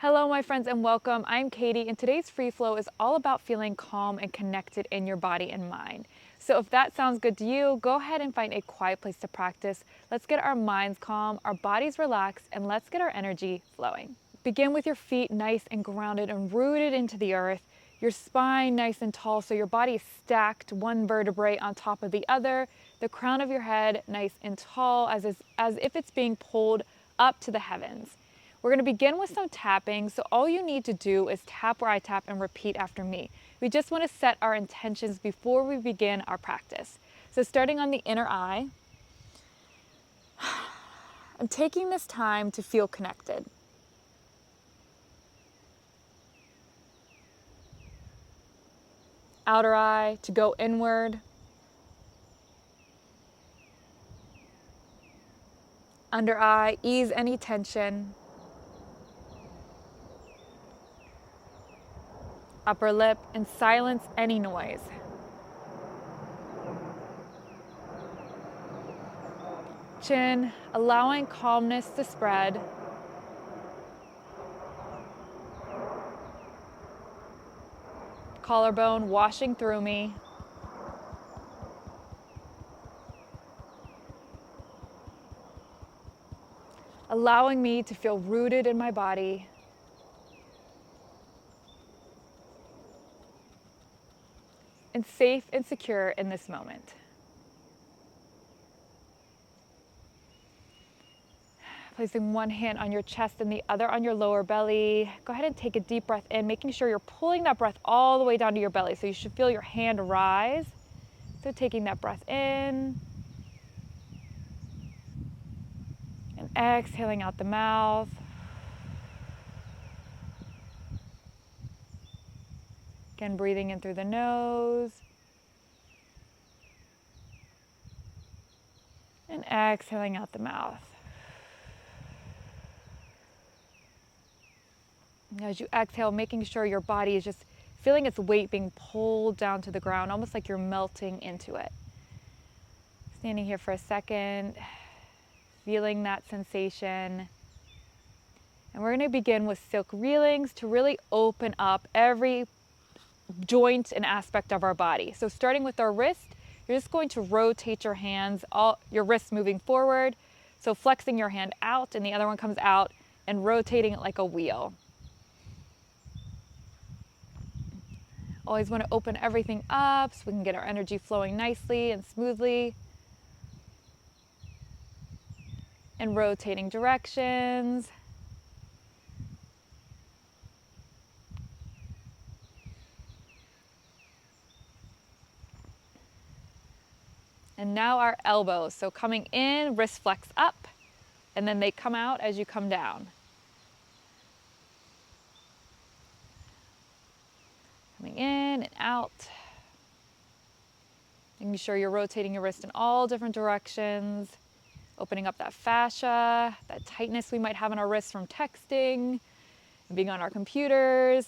Hello, my friends, and welcome. I'm Katie, and today's free flow is all about feeling calm and connected in your body and mind. So if that sounds good to you, go ahead and find a quiet place to practice. Let's get our minds calm, our bodies relaxed, and let's get our energy flowing. Begin with your feet nice and grounded and rooted into the earth. Your spine nice and tall so your body is stacked, one vertebrae on top of the other. The crown of your head nice and tall as if it's being pulled up to the heavens. We're going to begin with some tapping, so all you need to do is tap where I tap and repeat after me. We just want to set our intentions before we begin our practice. So starting on the inner eye, I'm taking this time to feel connected. Outer eye, to go inward. Under eye, ease any tension. Upper lip, and silence any noise. Chin, allowing calmness to spread. Collarbone washing through me. Allowing me to feel rooted in my body. And safe and secure in this moment. Placing one hand on your chest and the other on your lower belly. Go ahead and take a deep breath in, making sure you're pulling that breath all the way down to your belly. So you should feel your hand rise. So taking that breath in. And exhaling out the mouth. Again, breathing in through the nose. And exhaling out the mouth. As you exhale, making sure your body is just feeling its weight being pulled down to the ground, almost like you're melting into it. Standing here for a second, feeling that sensation. And we're going to begin with silk reelings to really open up every joint and aspect of our body. So starting with our wrist, you're just going to rotate your hands, your wrists moving forward. So flexing your hand out and the other one comes out and rotating it like a wheel. Always want to open everything up so we can get our energy flowing nicely and smoothly. And rotating directions. And now our elbows. So coming in, wrist flex up, and then they come out as you come down. Coming in and out. Making sure you're rotating your wrist in all different directions. Opening up that fascia, that tightness we might have in our wrists from texting and being on our computers.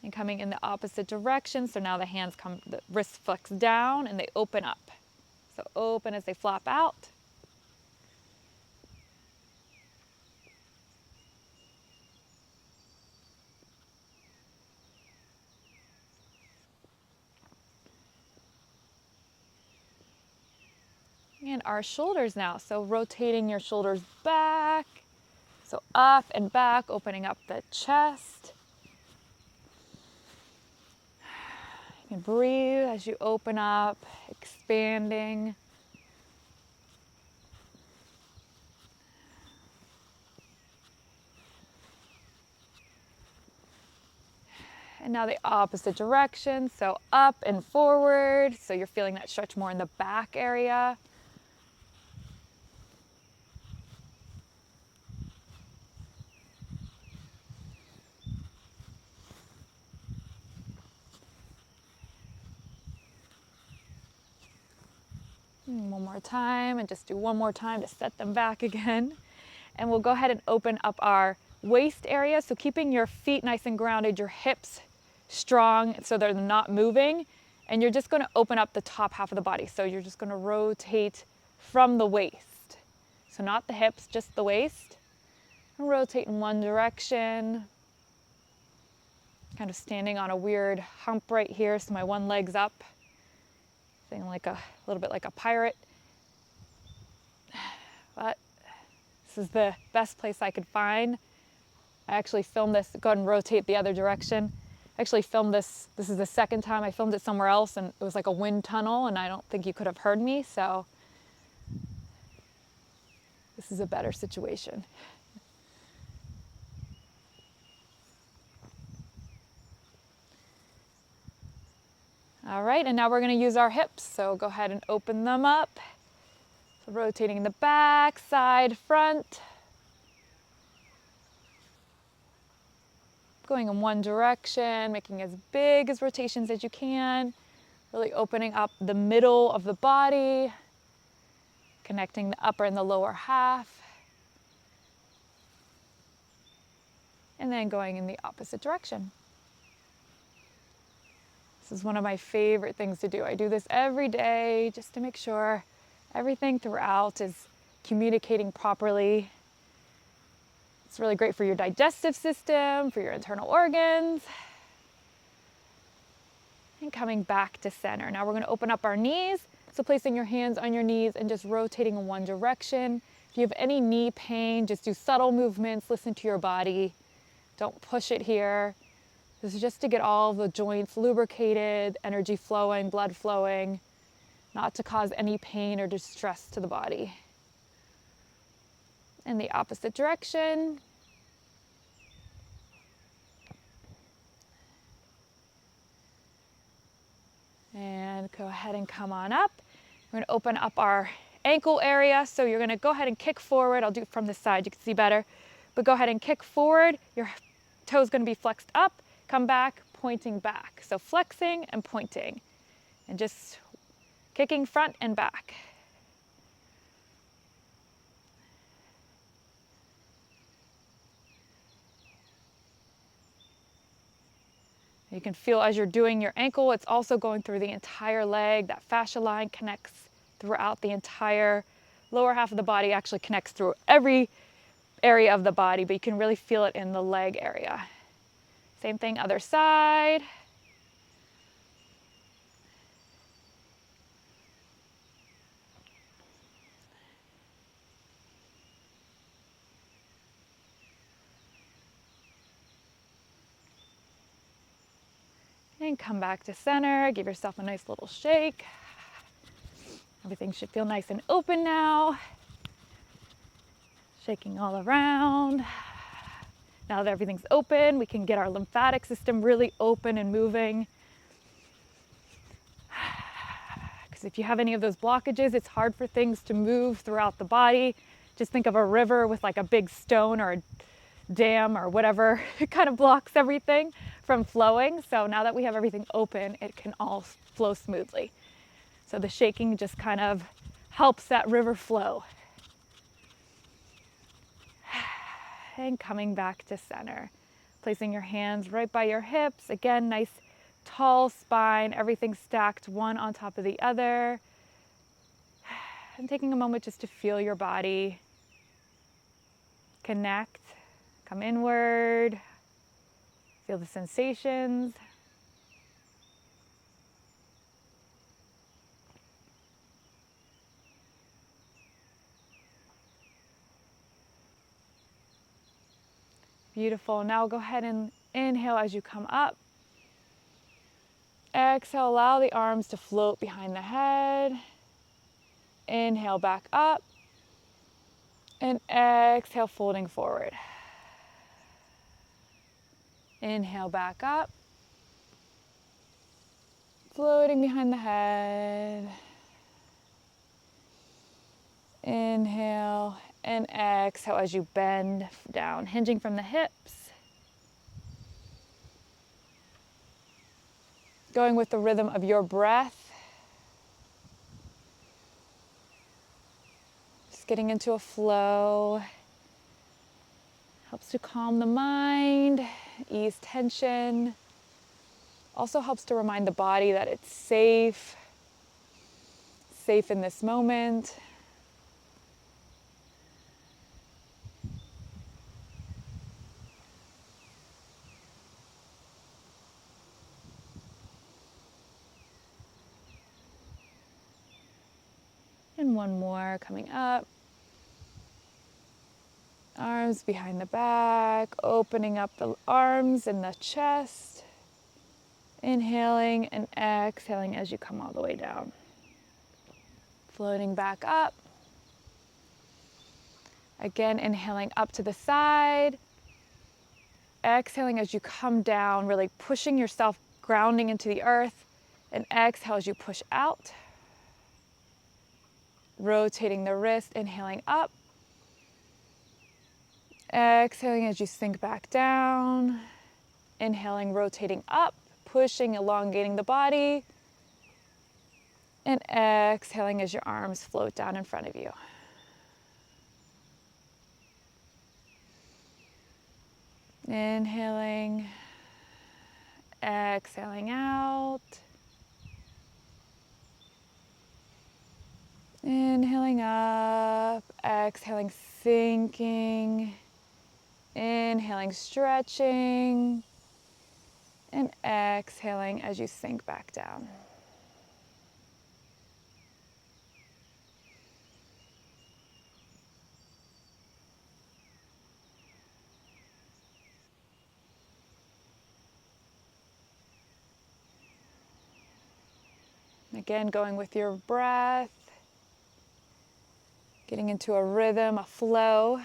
And coming in the opposite direction. So now the wrists flex down and they open up. So open as they flop out. And our shoulders now. So rotating your shoulders back. So up and back, opening up the chest. You can breathe as you open up, expanding. And now the opposite direction, so up and forward. So you're feeling that stretch more in the back area. One more time, and just do one more time to set them back again. And we'll go ahead and open up our waist area. So keeping your feet nice and grounded, your hips strong so they're not moving. And you're just going to open up the top half of the body. So you're just going to rotate from the waist. So not the hips, just the waist. Rotate in one direction. Kind of standing on a weird hump right here, so my one leg's up. Feeling like a little bit like a pirate. But this is the best place I could find. I actually filmed this. Go ahead and rotate the other direction. I actually filmed this. This is the second time I filmed it somewhere else, and it was like a wind tunnel, and I don't think you could have heard me, so this is a better situation. All right, and now we're going to use our hips, so go ahead and open them up. So rotating the back, side, front. Going in one direction, making as big as rotations as you can. Really opening up the middle of the body, connecting the upper and the lower half. And then going in the opposite direction. This is one of my favorite things to do. I do this every day just to make sure everything throughout is communicating properly. It's really great for your digestive system, for your internal organs. And coming back to center. Now we're going to open up our knees. So placing your hands on your knees and just rotating in one direction. If you have any knee pain, just do subtle movements, listen to your body. Don't push it here. This is just to get all the joints lubricated, energy flowing, blood flowing, not to cause any pain or distress to the body. In the opposite direction. And go ahead and come on up. We're going to open up our ankle area. So you're going to go ahead and kick forward. I'll do it from this side, you can see better. But go ahead and kick forward. Your toe's going to be flexed up. Come back, pointing back. So flexing and pointing. And just kicking front and back. You can feel as you're doing your ankle, it's also going through the entire leg. That fascia line connects throughout the entire lower half of the body, actually connects through every area of the body, but you can really feel it in the leg area. Same thing, other side. And come back to center, give yourself a nice little shake. Everything should feel nice and open now. Shaking all around. Now that everything's open, we can get our lymphatic system really open and moving. Because if you have any of those blockages, it's hard for things to move throughout the body. Just think of a river with like a big stone or a dam or whatever. It kind of blocks everything from flowing. So now that we have everything open, it can all flow smoothly. So the shaking just kind of helps that river flow. And coming back to center. Placing your hands right by your hips. Again, nice tall spine, everything stacked one on top of the other. And taking a moment just to feel your body. Connect, come inward, feel the sensations. Beautiful. Now go ahead and inhale as you come up. Exhale, allow the arms to float behind the head. Inhale back up. And exhale, folding forward. Inhale back up. Floating behind the head. Inhale and exhale as you bend down, hinging from the hips. Going with the rhythm of your breath. Just getting into a flow. Helps to calm the mind, ease tension. Also helps to remind the body that it's safe in this moment. down. One more, coming up. Arms behind the back, opening up the arms and the chest. Inhaling and exhaling as you come all the way down. Floating back up. Again, inhaling up to the side. Exhaling as you come down, really pushing yourself, grounding into the earth. And exhale as you push out. Rotating the wrist, inhaling up. Exhaling as you sink back down. Inhaling, rotating up, pushing, elongating the body. And exhaling as your arms float down in front of you. Inhaling, exhaling out. Inhaling up, exhaling, sinking. Inhaling, stretching. And exhaling as you sink back down. Again, going with your breath, getting into a rhythm, a flow.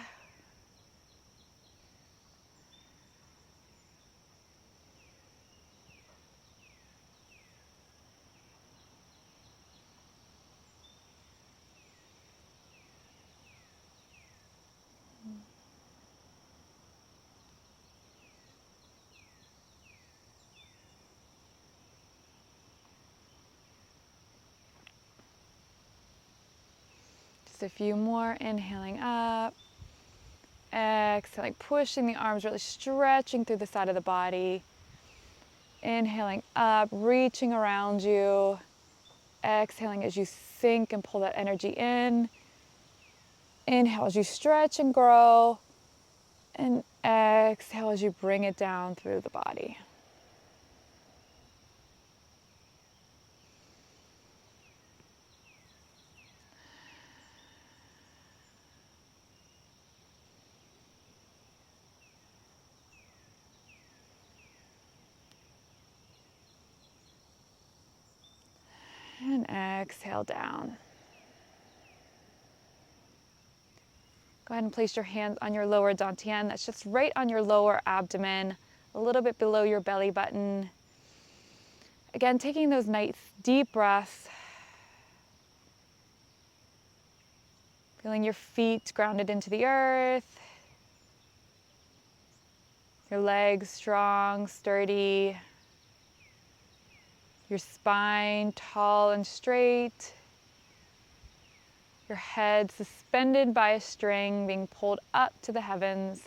Just a few more, inhaling up, exhaling, pushing the arms, really stretching through the side of the body. Inhaling up, reaching around you. Exhaling as you sink and pull that energy in. Inhale as you stretch and grow. And exhale as you bring it down through the body. And exhale down. Go ahead and place your hands on your lower dantian. That's just right on your lower abdomen, a little bit below your belly button. Again, taking those nice deep breaths. Feeling your feet grounded into the earth. Your legs strong, sturdy. Your spine tall and straight. Your head suspended by a string being pulled up to the heavens.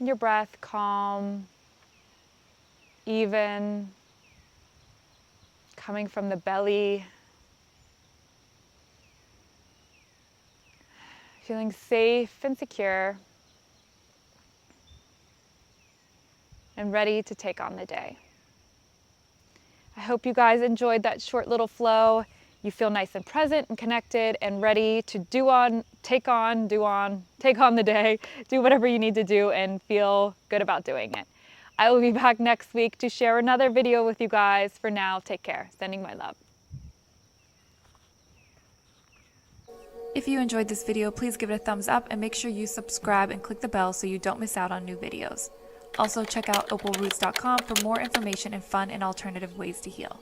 Your breath calm, even, coming from the belly. Feeling safe and secure. And ready to take on the day. I hope you guys enjoyed that short little flow. You feel nice and present and connected and ready to take on the day, do whatever you need to do and feel good about doing it. I will be back next week to share another video with you guys. For now, take care. Sending my love. If you enjoyed this video, please give it a thumbs up and make sure you subscribe and click the bell so you don't miss out on new videos. Also, check out opalroots.com for more information and fun and alternative ways to heal.